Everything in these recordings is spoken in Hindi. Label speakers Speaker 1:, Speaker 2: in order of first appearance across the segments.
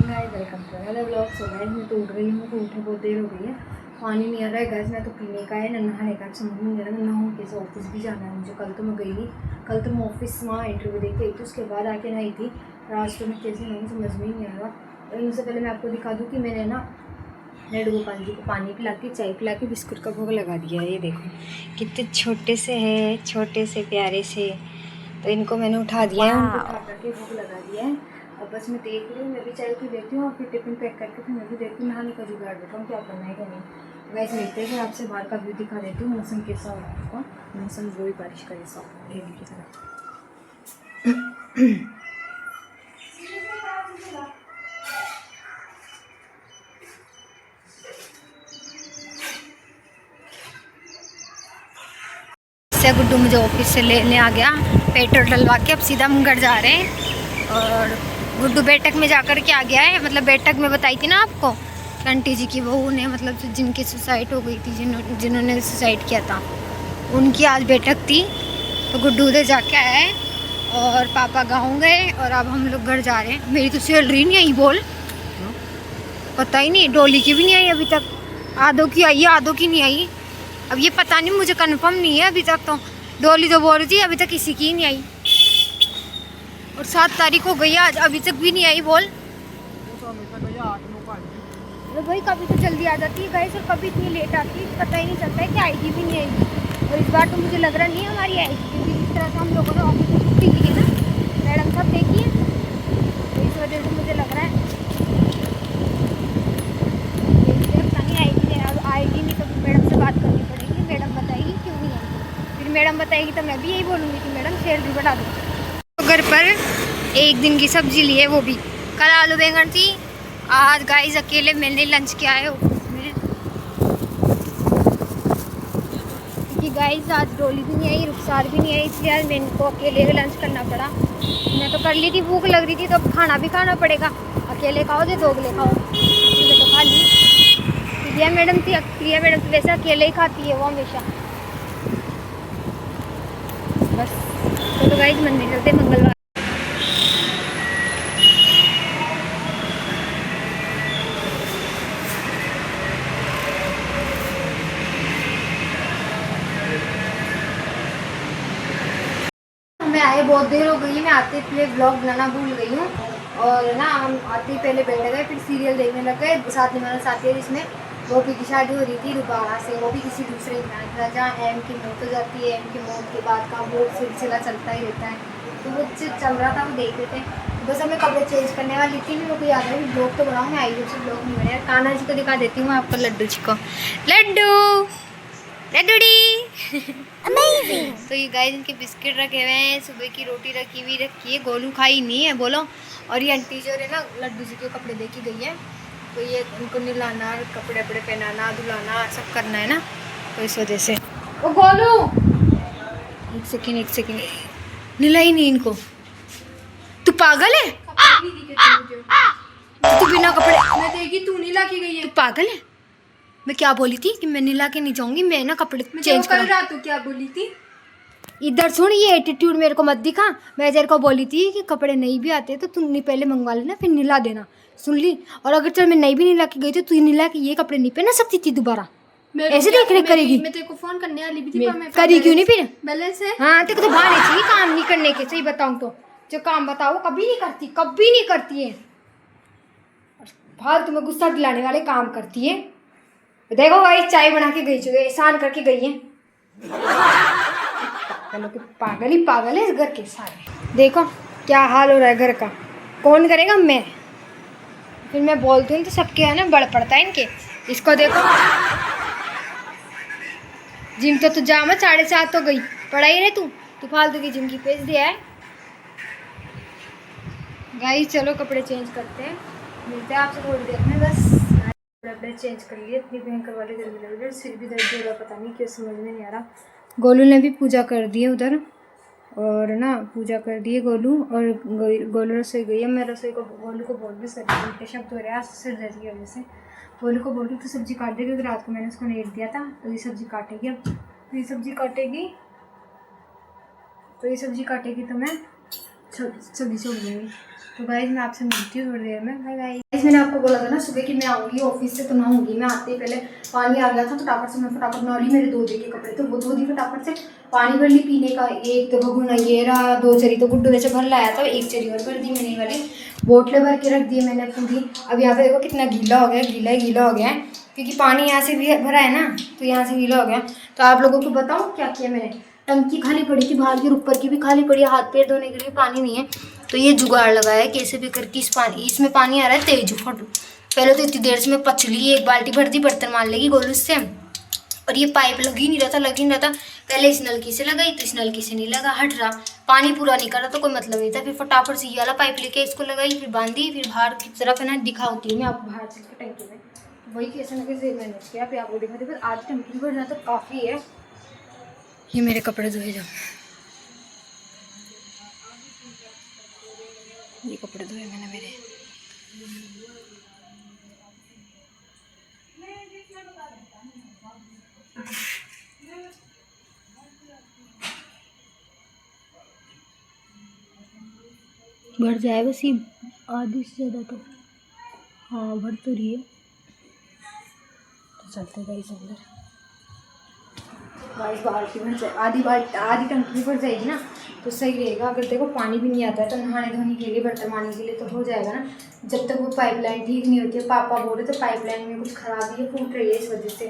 Speaker 1: Morning guys, welcome to another vlog. So guys मैं तो उठ रही हूँ, तो उठे बहुत देर हो गई है, पानी नहीं आ रहा है गैस में, तो पीने का है ना नहाने का। समझ में नहीं आ रहा मैं नहाऊँ कैसे, ऑफिस भी जाना है मुझे। कल तो मैं गई नहीं, कल तो मैं ऑफिस वहाँ इंटरव्यू दे के आई थी, उसके बाद आके नहाई थी। आज तो मैं कैसे नहाऊँ समझ में ही नहीं आ रहा। और इनसे पहले मैं आपको दिखा दूँ कि मैंने ना लड्डू गोपाल जी को पानी पिला के, चाय पिला के, बिस्कुट का भोग लगा दिया है। ये देखो कितने छोटे से है, छोटे से प्यारे से। तो इनको मैंने उठा दिया है, उनको उठा करके भोग लगा दिया है। अब बस मैं देख रही हूँ, मैं भी चाय पी लेती हूँ और फिर टिफिन पैक करके फिर मैं भी देखती हूँ नहाने का जुगाड़ देता हूँ, क्या करना है क्या नहीं। वैसे मिलते हैं, आपसे बाहर का व्यू दिखा देती हूँ। मौसम कैसा हो रहा है आपका, मौसम वही बारिश का जैसा डेली की तरह। से गुड्डू मुझे ऑफिस से लेने आ गया, पेट्रोल डलवा के अब सीधा हम घर जा रहे हैं। और गुड्डू बैठक में जाकर के आ गया है, मतलब बैठक में बताई थी ना आपको, आंटी जी की बहू ने, मतलब जिनकी सुसाइड हो गई थी, जिन्होंने सुसाइड किया था, उनकी आज बैठक थी। तो गुड्डू उधर जाके आया है और पापा गाँव गए और अब हम लोग घर जा रहे हैं। मेरी तो सैलरी नहीं आई, बोल पता ही नहीं, डोली की भी नहीं आई अभी तक। आधों की आई है, आधों की नहीं आई। अब ये पता नहीं, मुझे कंफर्म नहीं है अभी तक। तो डोली तो बोल रही थी अभी तक किसी की नहीं आई, और 7 तारीख हो गई आज, अभी तक भी नहीं आई। बोल तो भाई कभी तो जल्दी आ जाती है गैस और कभी इतनी लेट आती है, पता ही नहीं चलता है कि आएगी भी नहीं आएगी। और इस बार तो मुझे लग रहा नहीं है हमारी आएगी, क्योंकि जिस तरह से हम लोगों ने ऑफिस में छुट्टी की है ना, मैडम सब देखी है, तो इस वजह से मुझे लग रहा है पता नहीं आएगी नहीं। अब आएगी नहीं तो मैडम से बात करनी पड़ेगी, मैडम बताएगी क्यों नहीं आएगी। फिर मैडम बताएगी तो मैं भी यही बोलूँगी कि मैडम सैलरी बढ़ा दो। तो घर पर एक दिन की सब्जी ली है, वो भी कल आलू बैंगन थी। आज गाइस अकेले मैंने लंच किया है ऑफिस में, क्योंकि गाइस आज डोली भी नहीं आई, रुखसार भी नहीं आई, इसलिए आज मेरे को अकेले लंच करना पड़ा। मैं तो कर ली थी, भूख लग रही थी तो अब खाना भी खाना पड़ेगा। अकेले खाओ या दोगले खाओ, इसलिए तो खा ली। प्रिया मैडम थी, प्रिया मैडम तो वैसे अकेले ही खाती है वो हमेशा। बस तो गाइस मंदिर चलते मंगलवार। मैं आए बहुत देर हो गई है, मैं आते पहले ब्लॉग बनाना भूल गई हूँ। और ना हम आते ही पहले बैठ गए, फिर सीरियल देखने लग गए। साथ में मेरा साथी है जिसमें गोपी की शादी हो रही थी दोबारा से, वो भी किसी दूसरे इंसान के साथ, जहाँ एम की मौत हो जाती है, एम की मौत के बाद का वो सिलसिला चलता ही रहता है। तो वो चल रहा था, वो देख रहे थे। बस हमें कपड़े चेंज करने वाली थी, मेरे को याद है ब्लॉग तो बनाऊँ, मैं आई जब से ब्लॉग नहीं बने। कान्हा जी को दिखा देती हूँ मैं आपको, लड्डू जी को। लड्डू लड्डूड़ी अमेजिंग। तो ये गाइस इनके बिस्किट रखे हुए हैं, सुबह की रोटी रखी है, गोलू खाई नहीं है बोलो। और ये आंटी जो है ना लड्डू जी के कपड़े दे के गई है, तो ये उनको नहलाना, कपड़े वपड़े पहनाना, धुलाना सब करना है ना, तो इस वजह से। ओ गोलू एक सेकेंड नहलाई नहीं इनको, तू पागल है? तू बिना कपड़े मैं देगी, तू नहीं ला के गई है, तू पागल है? मैं क्या बोली थी कि मैं ला के नहीं जाऊंगी, मैं ना कपड़े चेंज कर रहा। तू क्या बोली थी? इधर सुन, ये एटीट्यूड मेरे को मत दिखा। मैं तेरे को बोली थी कि कपड़े नहीं भी आते तो तुम नहीं पहले मंगवा लेना, फिर नीला देना, सुन ली? और अगर चल मैं नहीं भी ला के गई तो तू नीला के ये कपड़े नहीं पहना सकती थी दोबारा, ऐसे देखने करेगी। मैं तेरे को फोन करने वाली भी थी, पर मैं करी क्यों नहीं फिर? बैलेंस है। हाँ तेरे को तो बहाने चाहिए काम नहीं करने के, सही बताऊँ तो। जो काम बताओ कभी नहीं करती है, फालतू में गुस्सा दिलाने वाले काम करती है। देखो भाई चाय बना के गई, चुके एहसान करके गई है। पागल है इस घर के सारे। देखो क्या हाल हो रहा है घर का, कौन करेगा? मैं फिर मैं बोलती हूँ तो सबके है ना बड़ पड़ता है इनके। इसको देखो, जिम तो जा मत, 7:30 तो गई, पढ़ाई रहे तू फालतू की जिम की पेज दिया है। गाइस चलो कपड़े चेंज करते हैं, मिलते हैं आपसे थोड़ी देर में। बस कपड़े चेंज कर लिए, इतनी भयंकर वाली गर्मी लग रही है, सिर भी दर्द हो रहा, पता नहीं क्यों, समझ में नहीं आ रहा। गोलू ने भी पूजा कर दी है उधर, और ना पूजा कर दी है गोलू, और गोलू रसोई गई है। मैं रसोई को गोलू को बोल भी सकती हूँ, शब्द हो रहा है सिर दर्द की वजह से। गोलू को बोलूँ तो सब्ज़ी काट देगी, क्योंकि रात को मैंने उसको नेट दिया था, तो ये सब्ज़ी काटेगी। अब ये सब्ज़ी काटेगी तो मैं सब्ज़ी से हो जाएगी। तो गाइस मैं आपसे मिलती हूँ थोड़ी देर में। Bye guys. मैंने आपको बोला था ना सुबह कि मैं आऊँगी ऑफिस से तो नहाऊंगी। मैं आते ही पहले पानी आ गया था फटाफट से, मैं फटाफट नहा ली। मेरे दो दिन के कपड़े तो वो धो दी फटाफट से, पानी भर ली पीने का। एक तो भगुना ये रहा, 2 चरी तो गुड्डू वैसे भर लाया था, 1 चरी और भर दी मैंने वाली, बोतलें भर के रख दी मैंने पूरी। अब यहाँ पे देखो कितना गीला हो गया, गीला ही गीला हो गया है, क्योंकि पानी यहाँ से भी भरा है ना, तो यहाँ से गीला हो गया। तो आप लोगों को बताऊँ क्या किया मैंने, टंकी खाली पड़ी थी बाहर की, ऊपर की भी खाली पड़ी है, हाथ पैर धोने के लिए पानी नहीं है। तो ये जुगाड़ लगाया कैसे भी करके इसमें पानी आ रहा है तेज फट। पहले तो इतनी देर से मैं पचली 1 बाल्टी भर दी, बर्तन मान लेगी गोलू से, और ये पाइप लग ही नहीं रहा था, लग ही नहीं रहा था। पहले इस नलकी से लगाई तो इस नलकी से नहीं लगा, हट रहा, पानी पूरा नहीं कर रहा, तो कोई मतलब नहीं था। फिर फटाफट से ये वाला पाइप लेके इसको लगाई, फिर बांधी, फिर बाहर की तरफ है ना दिखाती हूँ मैं आपको बाहर से टंकी में, वही कैसे ना कैसे मैनेज किया, फिर आपको दिखाती। पर आज टंकी भर जाना तो काफ़ी है। ये मेरे कपड़े धोए जाओ, ये कपड़े धोए मैंने मेरे। भर जाए बस ये आधी से ज़्यादा तो, हाँ भर तो रही है। तो चलते गाइस अंदर, गाइस बाल्टी भर जाए, आधी टंकी भर जाएगी ना तो सही रहेगा। अगर देखो पानी भी नहीं आता है तो नहाने धोने के लिए, बर्तन मारने के लिए तो हो जाएगा ना, जब तक वो पाइपलाइन ठीक नहीं होती है। पापा बोल रहे थे पाइपलाइन में कुछ खराबी है, फूट रही है, इस वजह से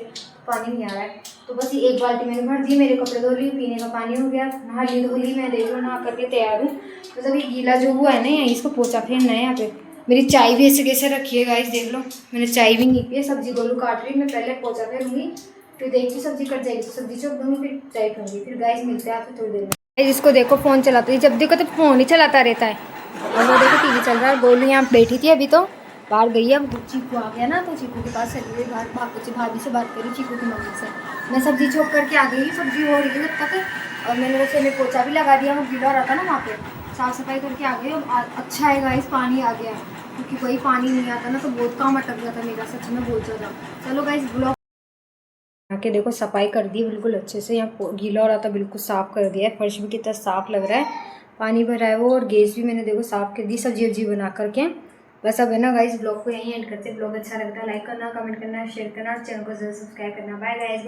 Speaker 1: पानी नहीं आ रहा है। तो बस ये 1 बाल्टी मैंने भर दी, मेरे कपड़े धो ली, पीने का पानी हो गया, नहा ली धो ली, मैं देख लो नहा करके तैयार हूँ। मतलब ये गीला जो हुआ है ना यहाँ, इसको पोछा फेरना है। यहाँ पे मेरी चाय भी ऐसे कैसे रखी है गाइस, देख लो मैंने चाय भी नहीं पी है। सब्जी गोलू काट रही, मैं पहले पोछा फेरूंगी, फिर देखती सब्जी कट जाएगी तो सब्जी चौक दूँगी, फिर चाय पीऊँगी। फिर गाइस मिलते हैं आपसे थोड़ी देर में। जिसको देखो फ़ोन चलाते, जब देखो तो फ़ोन ही चलाता रहता है। और वो देखो टीवी चल रहा है, गोलू यहाँ बैठी थी अभी तो बाहर गई है। अब चीकू आ गया ना तो चीकू के पास चली गई बाहर, भाभी से बात करी चीकू की मम्मी से। मैं सब्जी चौक करके आ गई, सब्जी हो रही है जब तक, और मैंने वैसे में पोछा भी लगा दिया, वो गीला रहता ना वहाँ पे, साफ़ सफाई करके आ गई। अच्छा है गाइस पानी आ गया, क्योंकि वही पानी नहीं आता ना तो बहुत काम अटक जाता मेरा, सच में बहुत ज़्यादा। चलो गाइस ब्लॉग आके देखो सफाई कर दी बिल्कुल अच्छे से, यहाँ गीला हो रहा था बिल्कुल साफ़ कर दिया है, फर्श भी कितना साफ़ लग रहा है, पानी भरा है वो, और गैस भी मैंने देखो साफ़ कर दी सब्जी वब्जी बना करके। बस अब है ना गाइस ब्लॉग को यहीं एंड करते हैं। ब्लॉग अच्छा लगता है लाइक करना, कमेंट करना, शेयर करना, चैनल को जरूर सब्सक्राइब करना। Bye guys.